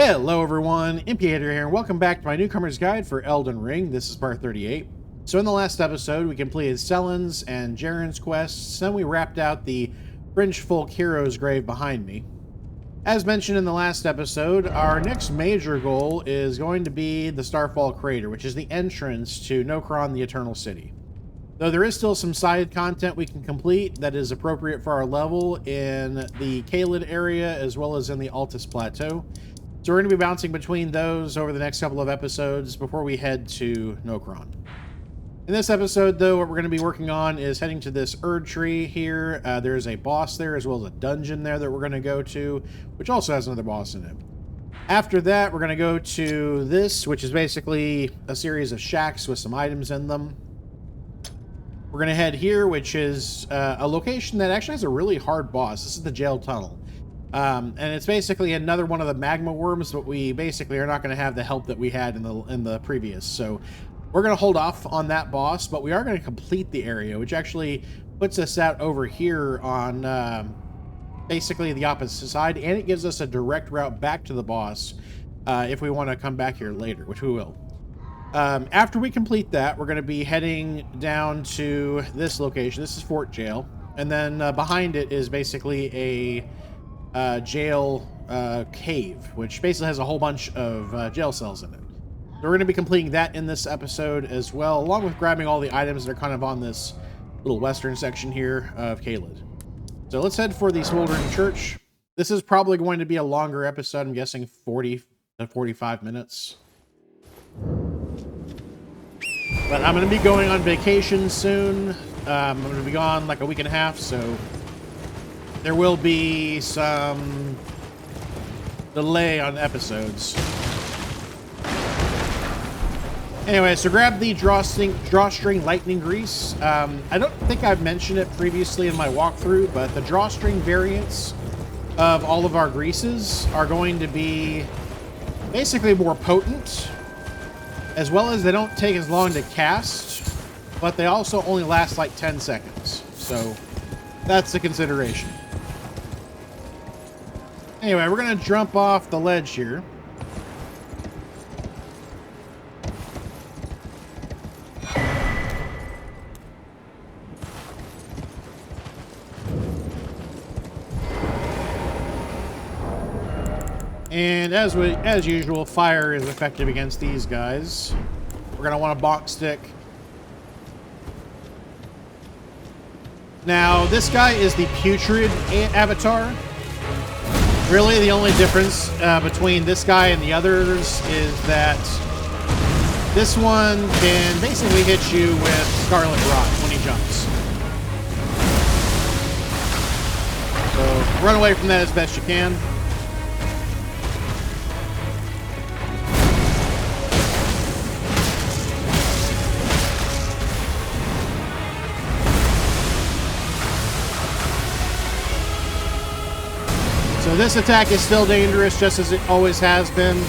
Hello everyone, Impiator here, and welcome back to my Newcomer's Guide for Elden Ring. This is part 38. So in the last episode, we completed Selen's and Jaren's quests, then we wrapped out the Fringe Folk Hero's grave behind me. As mentioned in the last episode, our next major goal is going to be the Starfall Crater, which is the entrance to Nokron, the Eternal City. Though there is still some side content we can complete that is appropriate for our level in the Caelid area as well as in the Altus Plateau. So we're going to be bouncing between those over the next couple of episodes before we head to Nokron. In this episode, though, what we're going to be working on is heading to this Erdtree here. There's a boss there as well as a dungeon there that we're going to go to, which also has another boss in it. After that, we're going to go to this, which is basically a series of shacks with some items in them. We're going to head here, which is a location that actually has a really hard boss. This is the jail tunnel. And it's basically another one of the magma worms, but we basically are not going to have the help that we had in the previous. So we're going to hold off on that boss, but we are going to complete the area, which actually puts us out over here on basically the opposite side, and it gives us a direct route back to the boss if we want to come back here later, which we will. After we complete that, we're going to be heading down to this location. This is Fort Jail, and then behind it is basically a jail cave, which basically has a whole bunch of jail cells in it. So we're going to be completing that in this episode as well, along with grabbing all the items that are kind of on this little western section here of Caelid. So let's head for the Smoldering Church. This is probably going to be a longer episode. I'm guessing 40 to 45 minutes. But I'm going to be going on vacation soon. I'm going to be gone like a week and a half, so there will be some delay on episodes. Anyway, so grab the drawstring lightning grease. I don't think I've mentioned it previously in my walkthrough, but the drawstring variants of all of our greases are going to be basically more potent, as well as they don't take as long to cast, but they also only last like 10 seconds. So that's the consideration. Anyway, we're going to jump off the ledge here. And as usual, fire is effective against these guys. We're going to want a bonk stick. Now, this guy is the Putrid avatar. Really, the only difference between this guy and the others is that this one can basically hit you with Scarlet Rot when he jumps. So run away from that as best you can. So this attack is still dangerous, just as it always has been.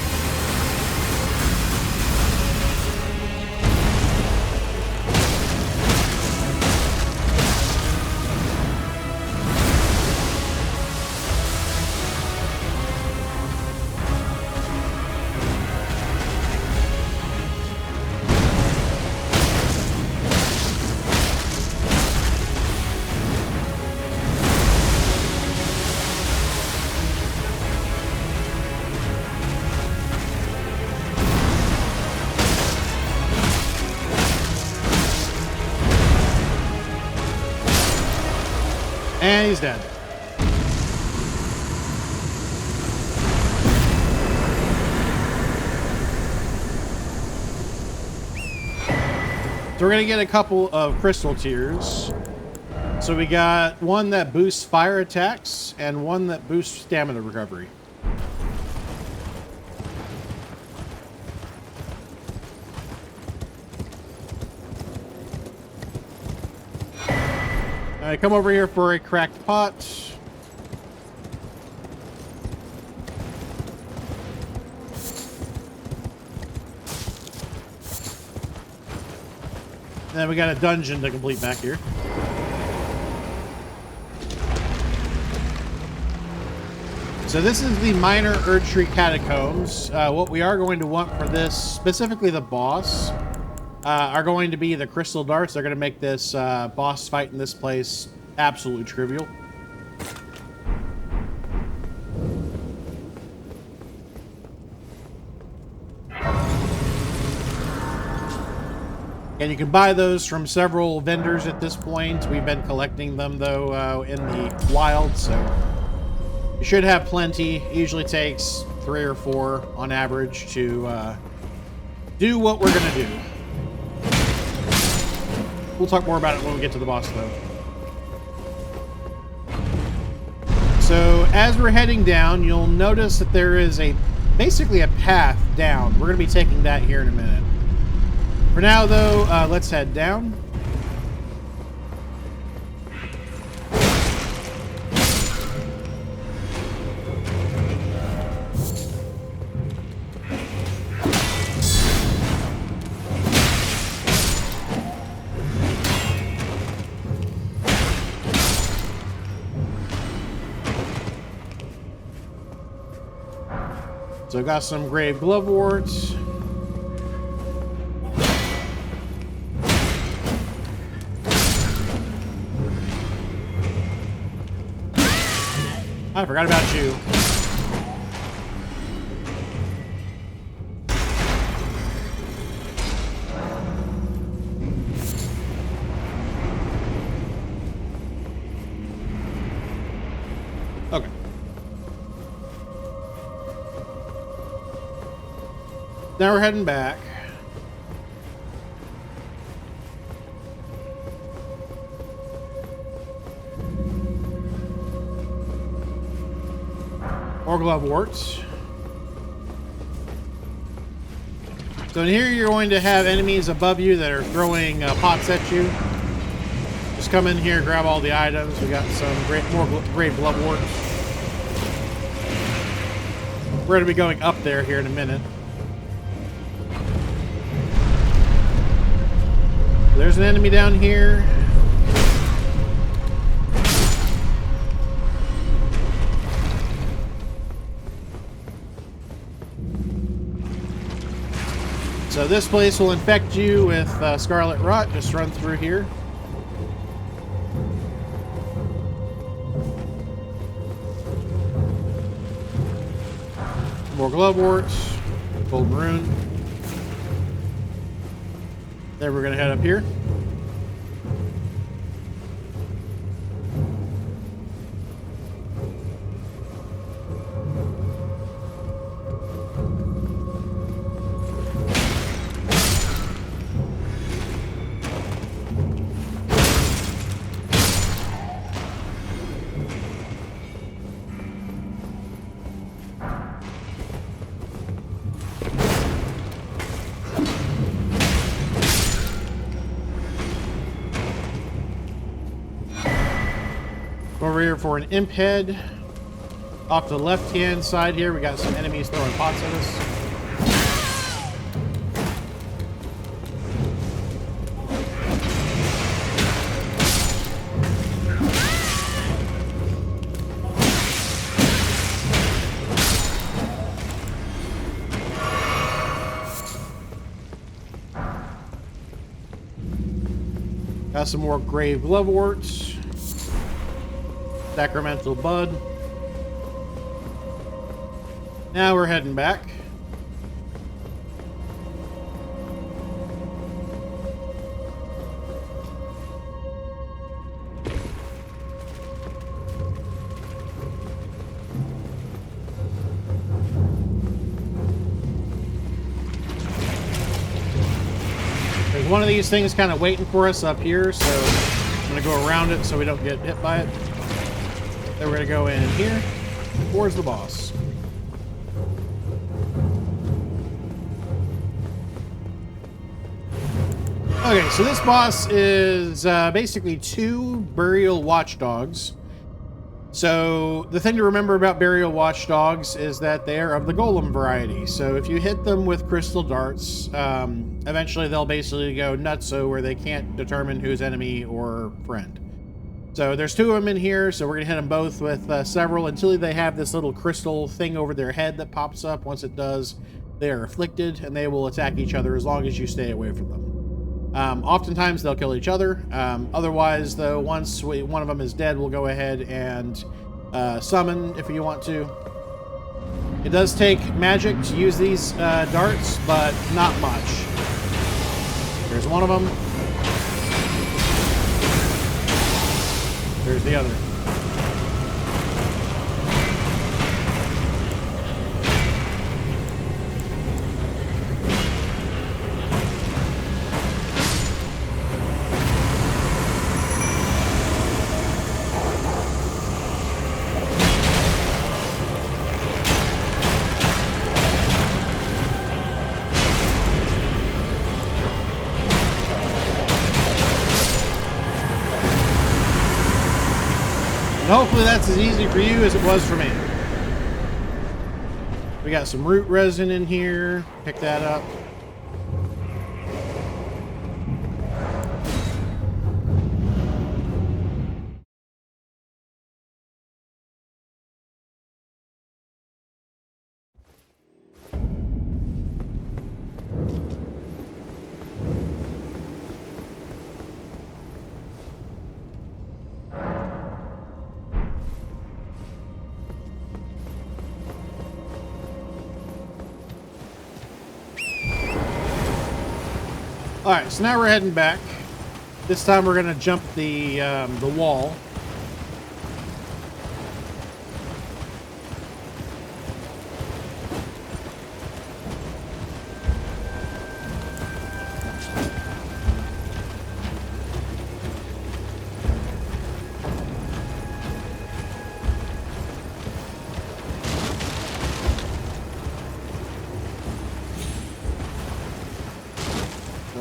And he's dead. So we're going to get a couple of crystal tears. So we got one that boosts fire attacks and one that boosts stamina recovery. I come over here for a cracked pot. And then we got a dungeon to complete back here. So this is the minor Erdtree Catacombs. What we are going to want for this, specifically the boss, are going to be the crystal darts. They're going to make this boss fight in this place absolutely trivial. And you can buy those from several vendors at this point. We've been collecting them, though, in the wild, so you should have plenty. It usually takes 3 or 4 on average to do what we're going to do. We'll talk more about it when we get to the boss, though. So as we're heading down, you'll notice that there is basically a path down. We're going to be taking that here in a minute. For now, though, let's head down. So got some grave gloveworts. I forgot about you. Okay. Now we're heading back. More gloveworts. So in here you're going to have enemies above you that are throwing pots at you. Just come in here, grab all the items. We got some more grave gloveworts. We're going to be going up there here in a minute. There's an enemy down here. So this place will infect you with scarlet rot. Just run through here. More gloveworts, gold maroon. Then we're going to head up here. Over here for an imp head. Off to the left-hand side here, we got some enemies throwing pots at us. Got some more grave gloveworts. Sacramental bud. Now we're heading back. There's one of these things kind of waiting for us up here, so I'm going to go around it so we don't get hit by it. Then we're going to go in here towards the boss. Okay, so this boss is basically 2 burial watchdogs. So the thing to remember about burial watchdogs is that they are of the golem variety. So if you hit them with crystal darts, eventually they'll basically go nutso where they can't determine who's enemy or friend. So there's two of them in here, so we're gonna hit them both with several until they have this little crystal thing over their head that pops up. Once it does, they are afflicted, and they will attack each other as long as you stay away from them. Oftentimes they'll kill each other. Otherwise, though, once one of them is dead, we'll go ahead and summon if you want to. It does take magic to use these darts, but not much. There's one of them. There's the other. And hopefully that's as easy for you as it was for me. We got some root resin in here. Pick that up. All right, so now we're heading back. This time we're gonna jump the wall.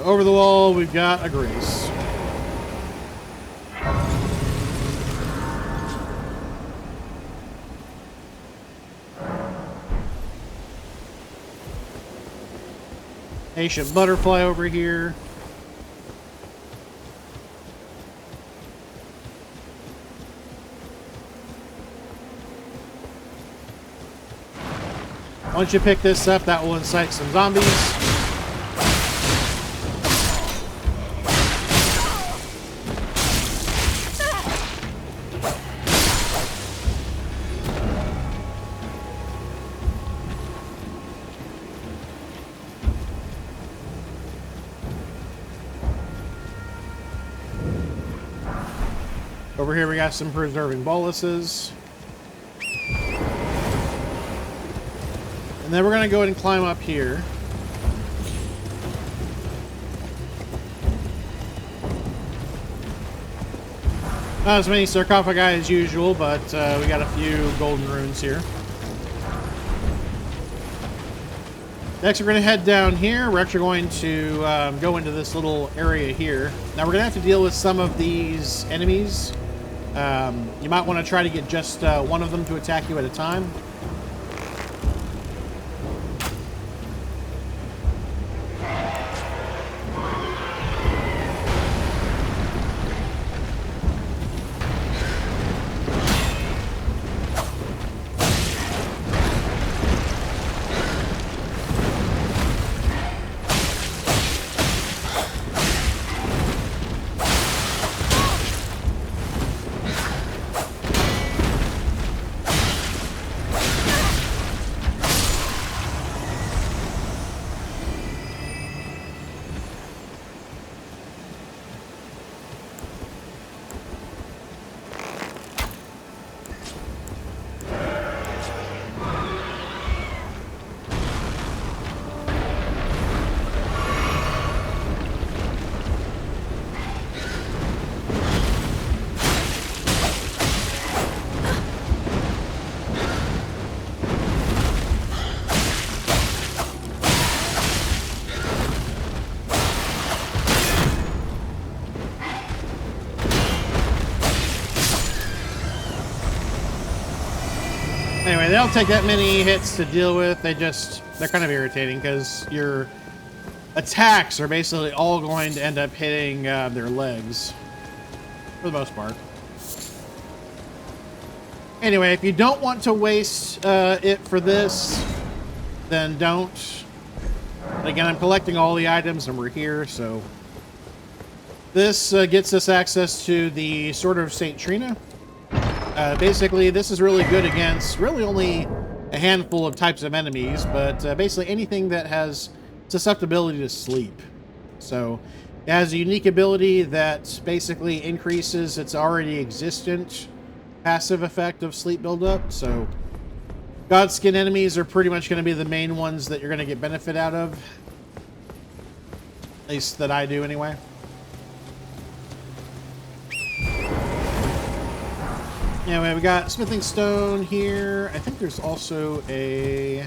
Over the wall, we've got a grace. Ancient butterfly over here. Once you pick this up, that will incite some zombies. Over here we got some preserving boluses. And then we're going to go ahead and climb up here. Not as many sarcophagi as usual, but we got a few golden runes here. Next we're going to head down here. We're actually going to go into this little area here. Now we're going to have to deal with some of these enemies. You might want to try to get just one of them to attack you at a time. Anyway, they don't take that many hits to deal with. They're kind of irritating because your attacks are basically all going to end up hitting their legs for the most part. Anyway, if you don't want to waste it for this, then don't. And again, I'm collecting all the items and we're here, so... This gets us access to the Sword of St. Trina. Basically, this is really good against really only a handful of types of enemies, but basically anything that has susceptibility to sleep. So it has a unique ability that basically increases its already existent passive effect of sleep buildup. So Godskin enemies are pretty much going to be the main ones that you're going to get benefit out of. At least that I do anyway. Anyway, we got smithing stone here. I think there's also a...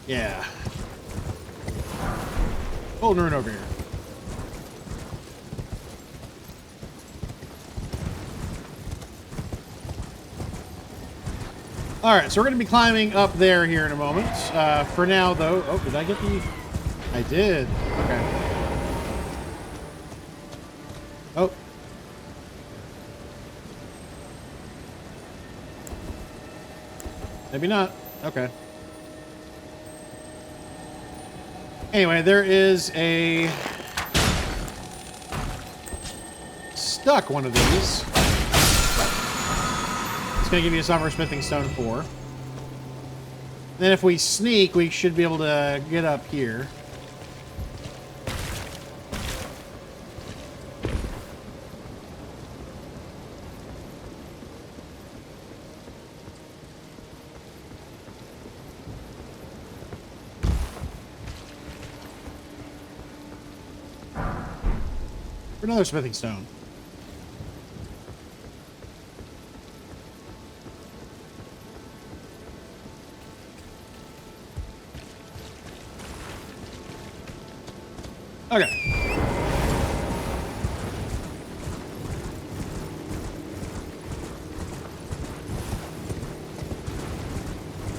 Yeah. Golden rune over here. Alright, so we're going to be climbing up there here in a moment. For now, though... Oh, did I get the... I did. Okay. Oh. Maybe not. Okay. Anyway, there is a... Stuck one of these. It's going to give you a Summer Smithing Stone 4. Then if we sneak, we should be able to get up here. For another smithing stone. Okay.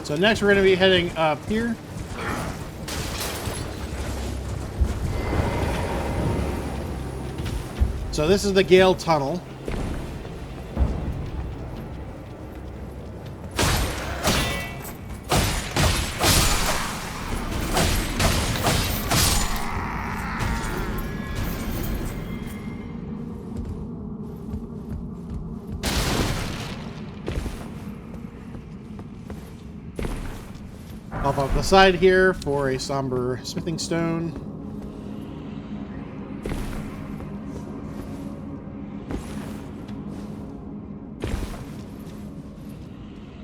So next we're going to be heading up here. So this is the Gaol tunnel. Off the side here for a somber smithing stone.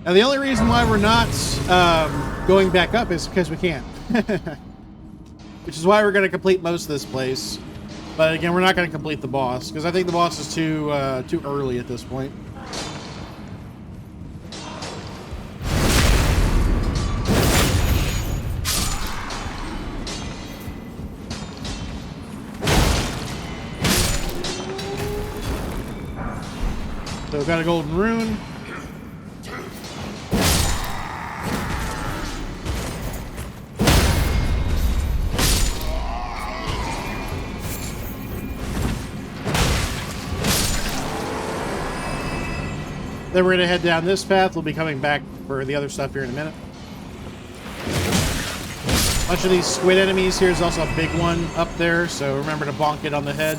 Now the only reason why we're not going back up is because we can't. Which is why we're going to complete most of this place. But again, we're not going to complete the boss because I think the boss is too early at this point. So we've got a golden rune. Then we're going to head down this path. We'll be coming back for the other stuff here in a minute. A bunch of these squid enemies. Here's also a big one up there, so remember to bonk it on the head.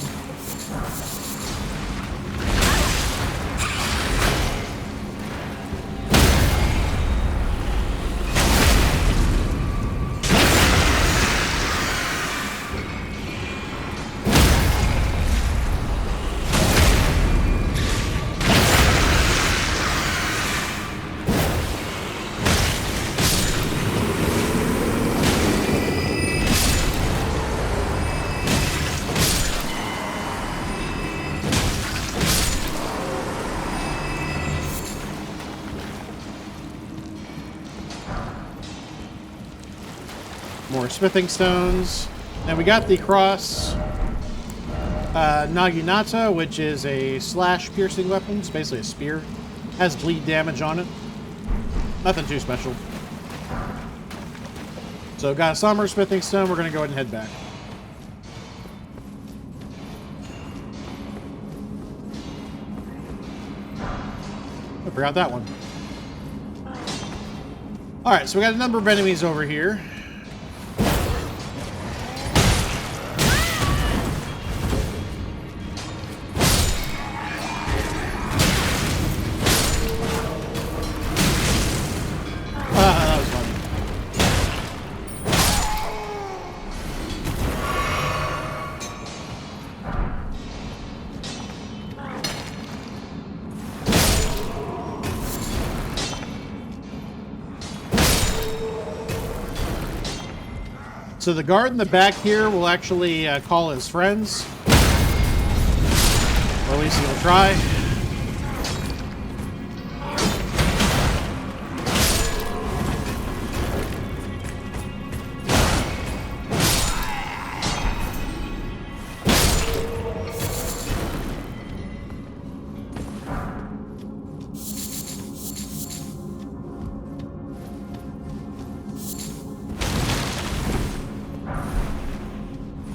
More smithing stones. And we got the cross Naginata, which is a slash piercing weapon. It's basically a spear. Has bleed damage on it. Nothing too special. So got a somber smithing stone. We're going to go ahead and head back. I forgot that one. Alright, so we got a number of enemies over here. That was funny. So the guard in the back here will actually call his friends. Or at least he'll try.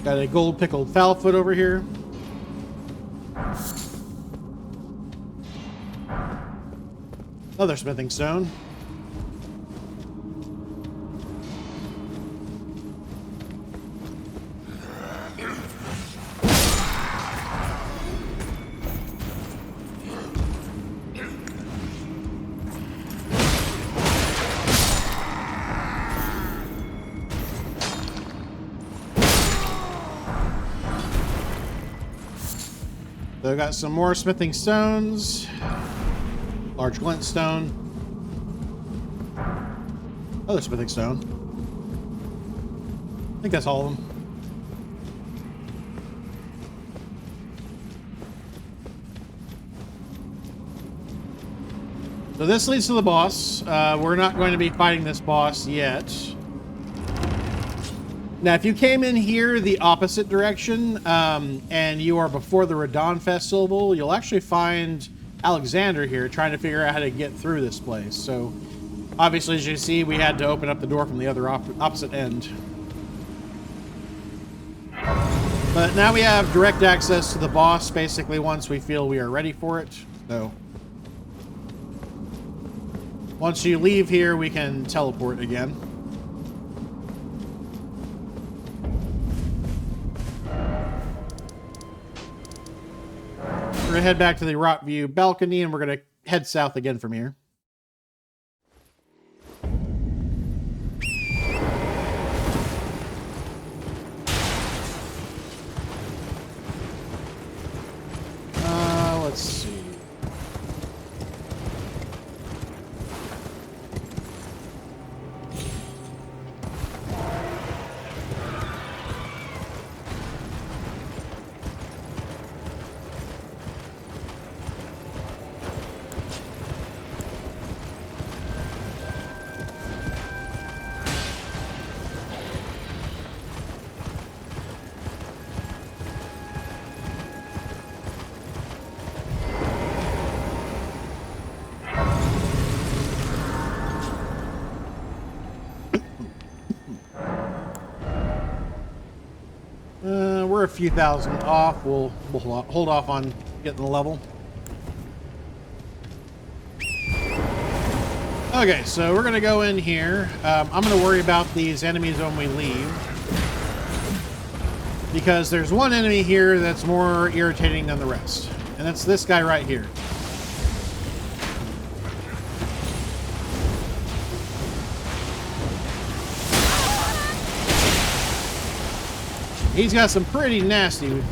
Got a gold pickled foulfoot over here. Another smithing stone. So I got some more smithing stones. Large glint stone. Other smithing stone. I think that's all of them. So this leads to the boss. We're not going to be fighting this boss yet. Now, if you came in here the opposite direction, and you are before the Radon Festival, you'll actually find Alexander here trying to figure out how to get through this place. So, obviously, as you see, we had to open up the door from the other opposite end. But now we have direct access to the boss, basically, once we feel we are ready for it. So, once you leave here, we can teleport again. We're going to head back to the Rock View balcony, and we're going to head south again from here. Let's see. We're a few thousand off. We'll hold off on getting the level. Okay, so we're going to go in here. I'm going to worry about these enemies when we leave. Because there's one enemy here that's more irritating than the rest. And that's this guy right here. He's got some pretty nasty...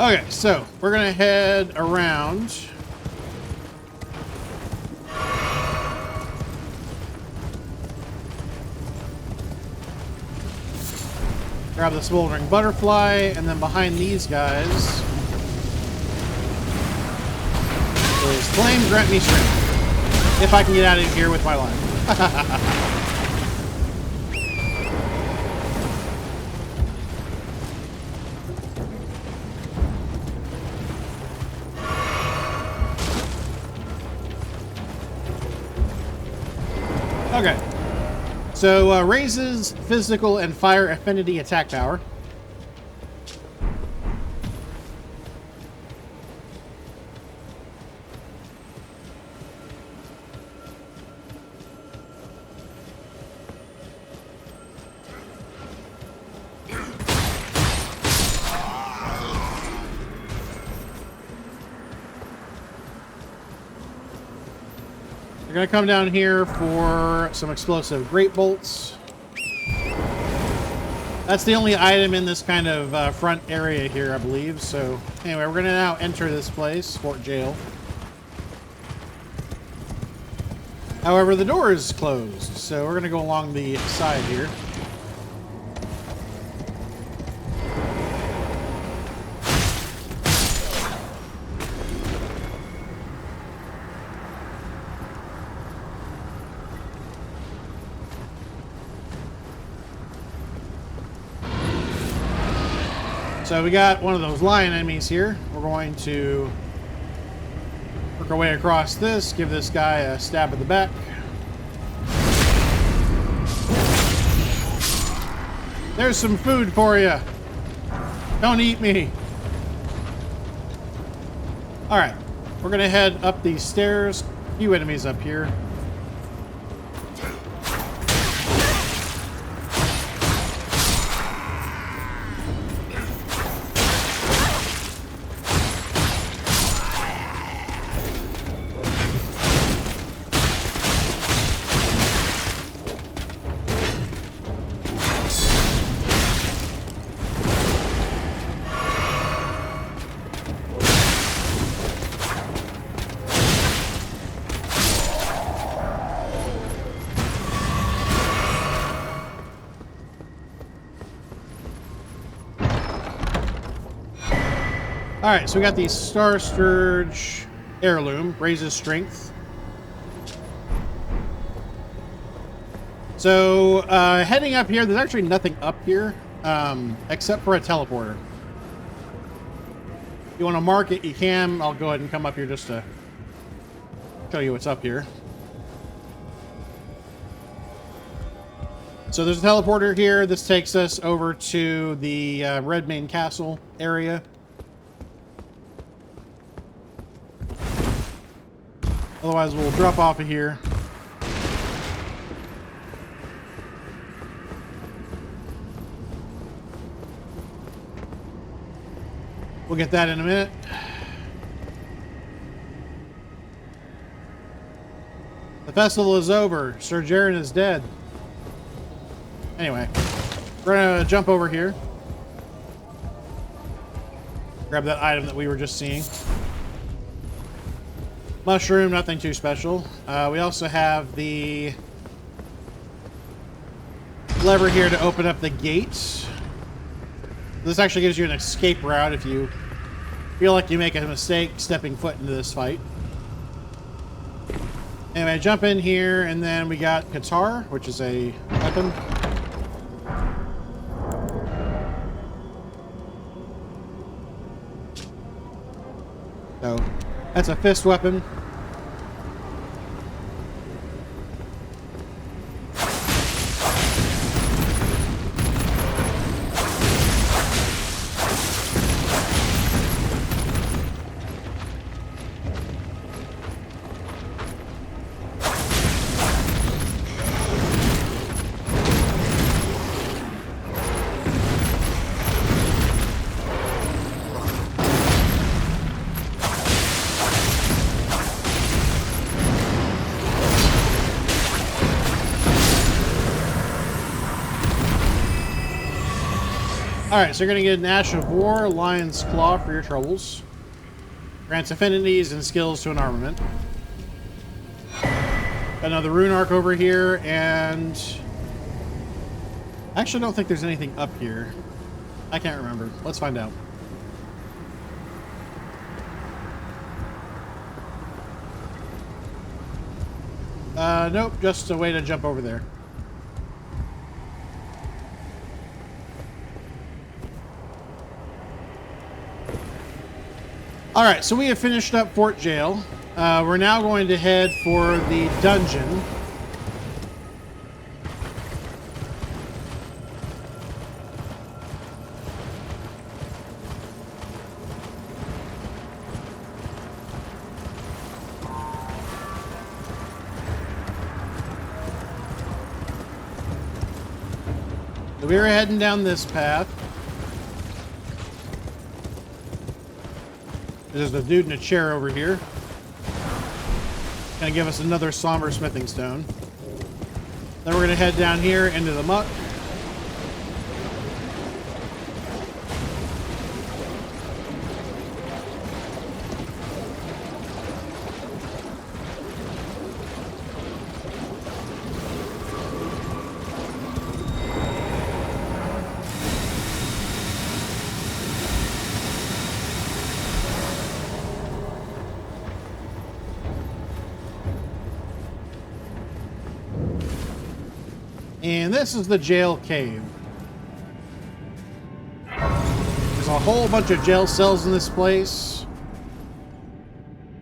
Okay, so we're gonna head around. Grab the smoldering butterfly, and then behind these guys is flame grant me strength. If I can get out of here with my life. Okay. So, raises physical and fire affinity attack power. We're going to come down here for some explosive great bolts. That's the only item in this kind of front area here, I believe. So anyway, we're going to now enter this place, Fort Jail. However, the door is closed, so we're going to go along the side here. So we got one of those lion enemies here. We're going to work our way across this, give this guy a stab at the back. There's some food for you. Don't eat me. All right, we're gonna head up these stairs. A few enemies up here. All right, so we got the Star Scourge heirloom, raises strength. So heading up here, there's actually nothing up here except for a teleporter. If you want to mark it, you can. I'll go ahead and come up here just to show you what's up here. So there's a teleporter here. This takes us over to the Redmane Castle area. Otherwise, we'll drop off of here. We'll get that in a minute. The festival is over. Sir Jaren is dead. Anyway, we're gonna jump over here. Grab that item that we were just seeing. Mushroom, nothing too special. We also have the lever here to open up the gates. This actually gives you an escape route if you feel like you make a mistake stepping foot into this fight. Anyway, jump in here, and then we got Qatar, which is a weapon. So, that's a fist weapon. Alright, so you're going to get an Ash of War, Lion's Claw for your troubles. Grants affinities and skills to an armament. Another rune arc over here, and... I actually don't think there's anything up here. I can't remember. Let's find out. Nope, just a way to jump over there. Alright, so we have finished up Fort Jail. We're now going to head for the dungeon. So we are heading down this path. There's a dude in a chair over here. Gonna give us another somber smithing stone. Then we're gonna head down here into the muck. And this is the jail cave. There's a whole bunch of jail cells in this place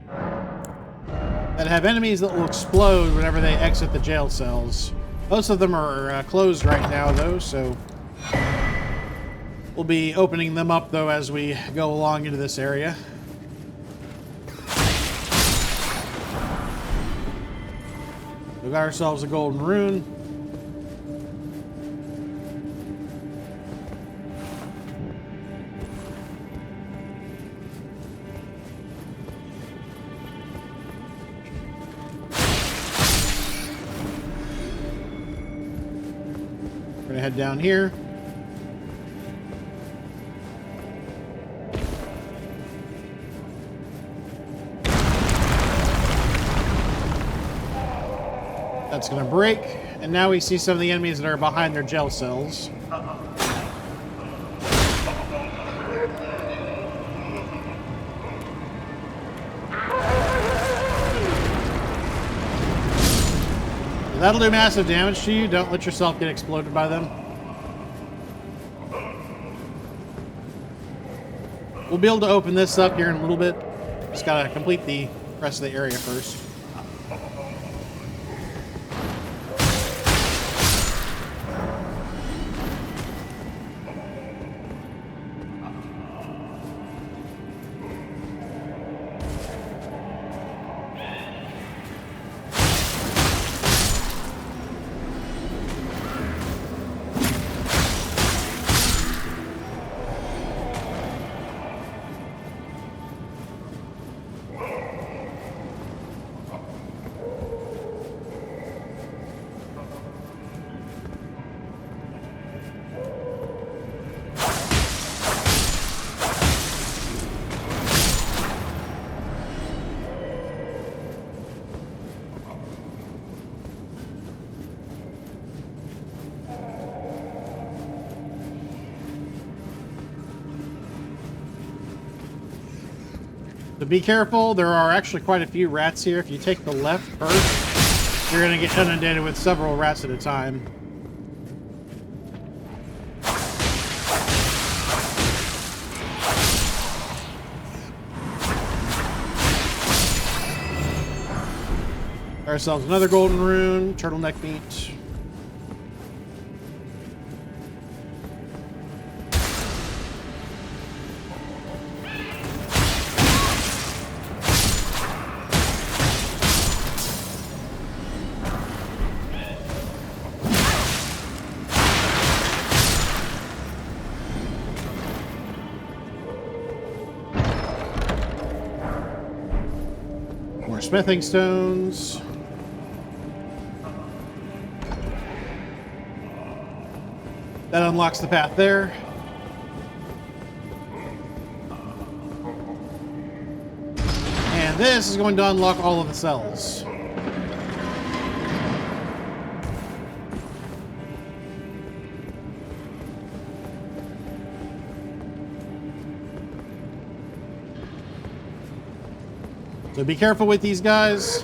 that have enemies that will explode whenever they exit the jail cells. Most of them are closed right now, though, so we'll be opening them up, though, as we go along into this area. We got ourselves a golden rune. We're gonna head down here. That's gonna break, and now we see some of the enemies that are behind their jail cells. That'll do massive damage to you. Don't let yourself get exploded by them. We'll be able to open this up here in a little bit. Just gotta complete the rest of the area first. So be careful, there are actually quite a few rats here. If you take the left first, you're going to get inundated with several rats at a time. Ourselves another golden rune, turtleneck meat. More smithing stones. That unlocks the path there. And this is going to unlock all of the cells. So be careful with these guys.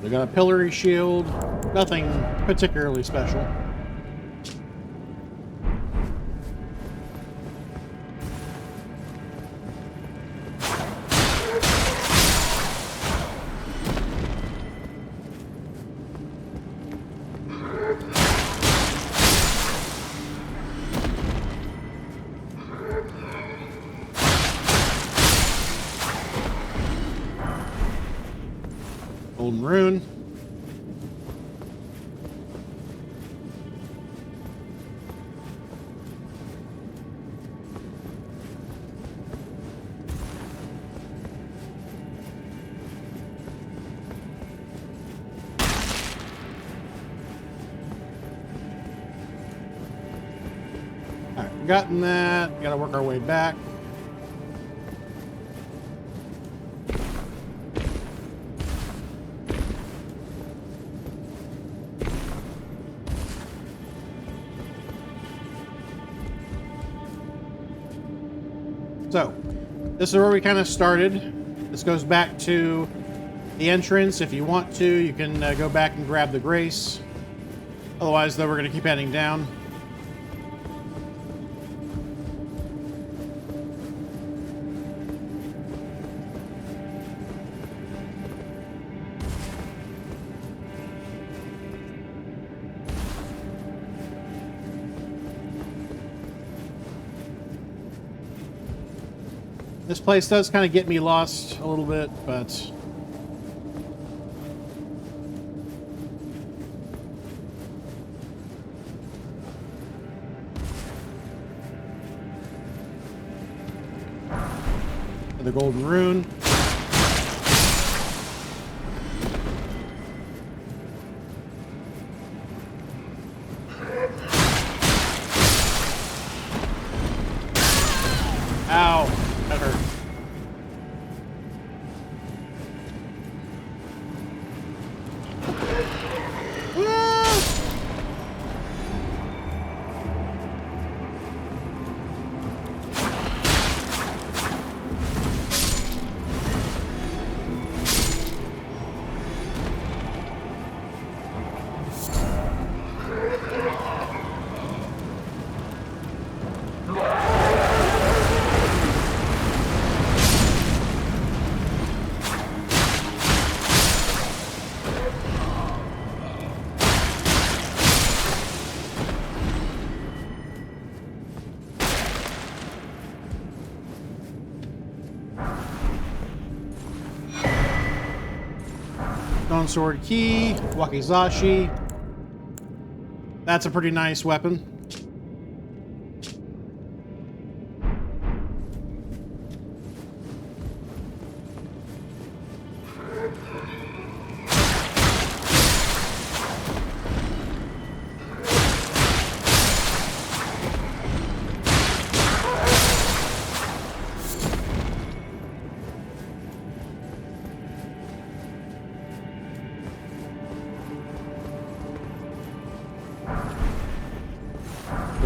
We got a pillory shield. Nothing particularly special. Golden rune. Alright, gotten that. Gotta work our way back. So, this is where we kind of started. This goes back to the entrance. If you want to, you can go back and grab the grace. Otherwise, though, we're going to keep heading down. This place does kind of get me lost a little bit, but the golden rune. Ow, that hurt. Stone sword key, wakizashi. That's a pretty nice weapon.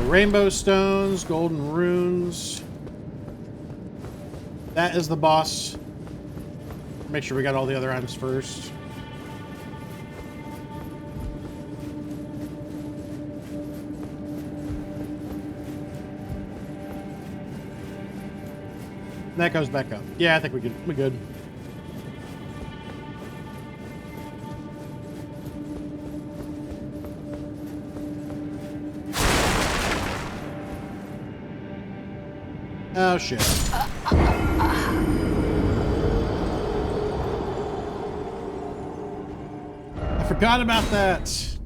Rainbow stones, golden runes. That is the boss. Make sure we got all the other items first. That goes back up. Yeah, I think we're good. Oh, shit. I forgot about that.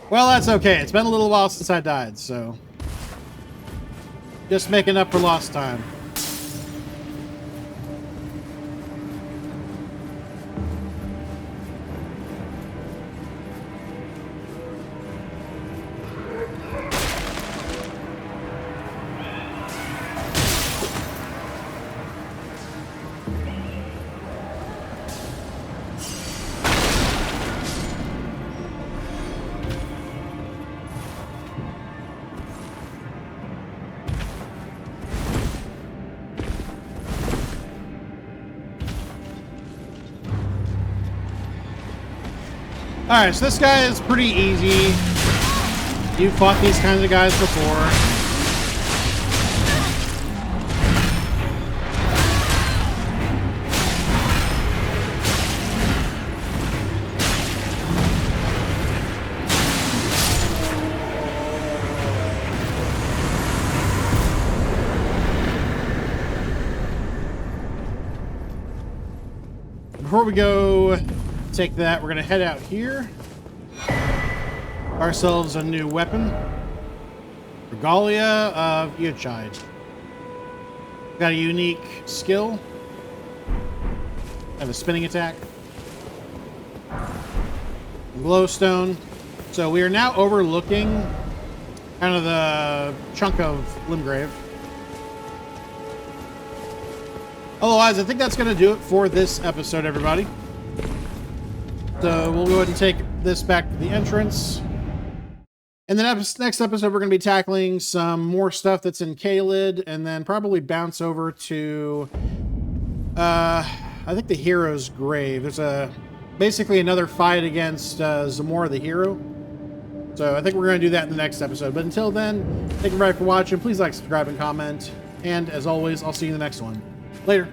Well, that's okay. It's been a little while since I died, so just making up for lost time. Alright, so this guy is pretty easy. You've fought these kinds of guys before. Before we go take that, we're going to head out here. Ourselves a new weapon. Regalia of Yochide. Got a unique skill. Have a spinning attack. Glowstone. So we are now overlooking kind of the chunk of Limgrave. Otherwise, I think that's going to do it for this episode, everybody. So we'll go ahead and take this back to the entrance. In the next episode, we're going to be tackling some more stuff that's in Caelid, and then probably bounce over to, I think the hero's grave. There's basically another fight against Zamora the hero. So I think we're going to do that in the next episode. But until then, thank you very much for watching. Please like, subscribe, and comment. And as always, I'll see you in the next one. Later.